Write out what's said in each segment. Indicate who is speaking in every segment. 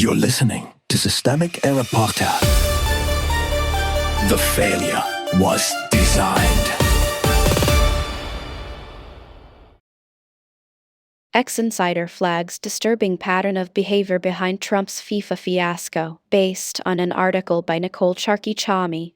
Speaker 1: You're listening to Systemic Error Podcast. The failure was designed.
Speaker 2: Ex-insider flags disturbing pattern of behavior behind Trump's FIFA fiasco, based on an article by Nicole Charky-Chami.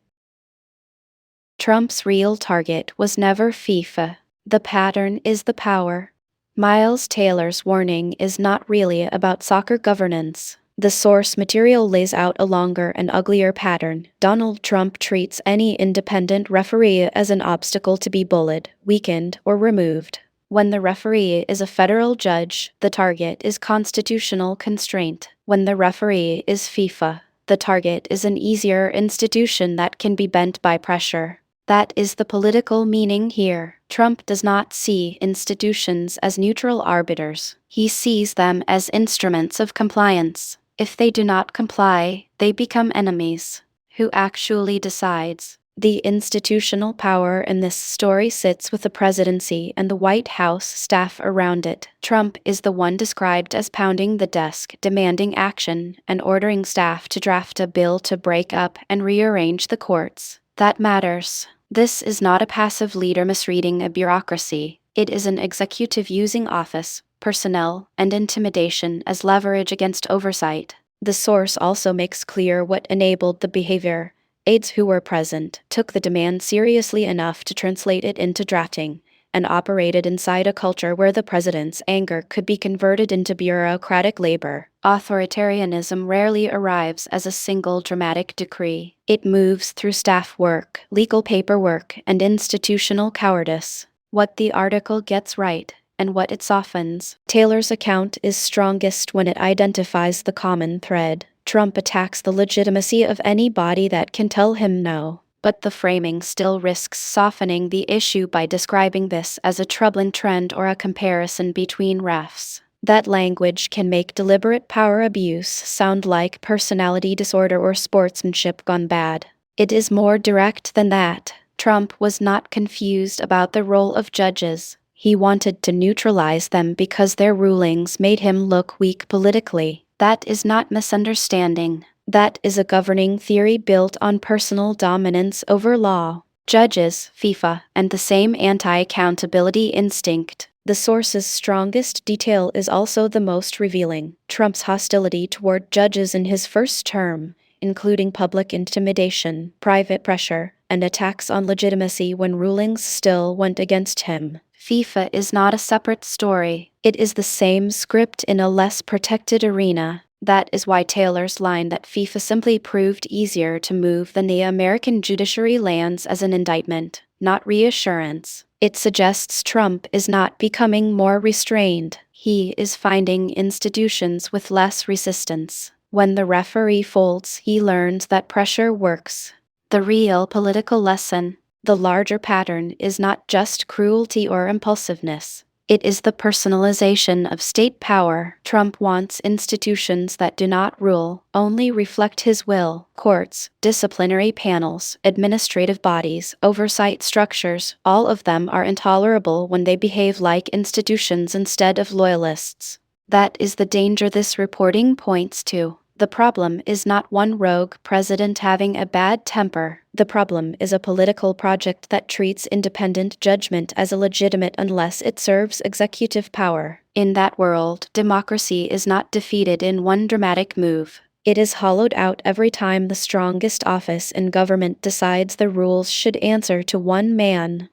Speaker 2: Trump's real target was never FIFA. The pattern is the power. Miles Taylor's warning is not really about soccer governance. The source material lays out a longer and uglier pattern. Donald Trump treats any independent referee as an obstacle to be bullied, weakened, or removed. When the referee is a federal judge, the target is constitutional constraint. When the referee is FIFA, the target is an easier institution that can be bent by pressure. That is the political meaning here. Trump does not see institutions as neutral arbiters. He sees them as instruments of compliance. If they do not comply, they become enemies. Who actually decides? The institutional power in this story sits with the presidency and the White House staff around it. Trump is the one described as pounding the desk, demanding action, and ordering staff to draft a bill to break up and rearrange the courts. That matters. This is not a passive leader misreading a bureaucracy. It is an executive using office, personnel, and intimidation as leverage against oversight. The source also makes clear what enabled the behavior. Aides who were present took the demand seriously enough to translate it into drafting, and operated inside a culture where the president's anger could be converted into bureaucratic labor. Authoritarianism rarely arrives as a single dramatic decree. It moves through staff work, legal paperwork, and institutional cowardice. What the article gets right, and what it softens. Taylor's account is strongest when it identifies the common thread. Trump attacks the legitimacy of any body that can tell him no. But the framing still risks softening the issue by describing this as a troubling trend or a comparison between refs. That language can make deliberate power abuse sound like personality disorder or sportsmanship gone bad. It is more direct than that. Trump was not confused about the role of judges. He wanted to neutralize them because their rulings made him look weak politically. That is not misunderstanding. That is a governing theory built on personal dominance over law. Judges, FIFA, and the same anti-accountability instinct. The source's strongest detail is also the most revealing. Trump's hostility toward judges in his first term, including public intimidation, private pressure, and attacks on legitimacy when rulings still went against him. FIFA is not a separate story. It is the same script in a less protected arena. That is why Taylor's line that FIFA simply proved easier to move than the American judiciary lands as an indictment, not reassurance. It suggests Trump is not becoming more restrained. He is finding institutions with less resistance. When the referee folds, he learns that pressure works. The real political lesson, the larger pattern, is not just cruelty or impulsiveness. It is the personalization of state power. Trump wants institutions that do not rule, only reflect his will. Courts, disciplinary panels, administrative bodies, oversight structures, all of them are intolerable when they behave like institutions instead of loyalists. That is the danger this reporting points to. The problem is not one rogue president having a bad temper. The problem is a political project that treats independent judgment as illegitimate unless it serves executive power. In that world, democracy is not defeated in one dramatic move. It is hollowed out every time the strongest office in government decides the rules should answer to one man.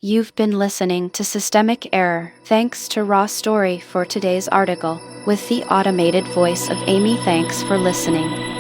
Speaker 2: You've been listening to Systemic Error. Thanks to Raw Story for today's article, with the automated voice of Amy. Thanks for listening.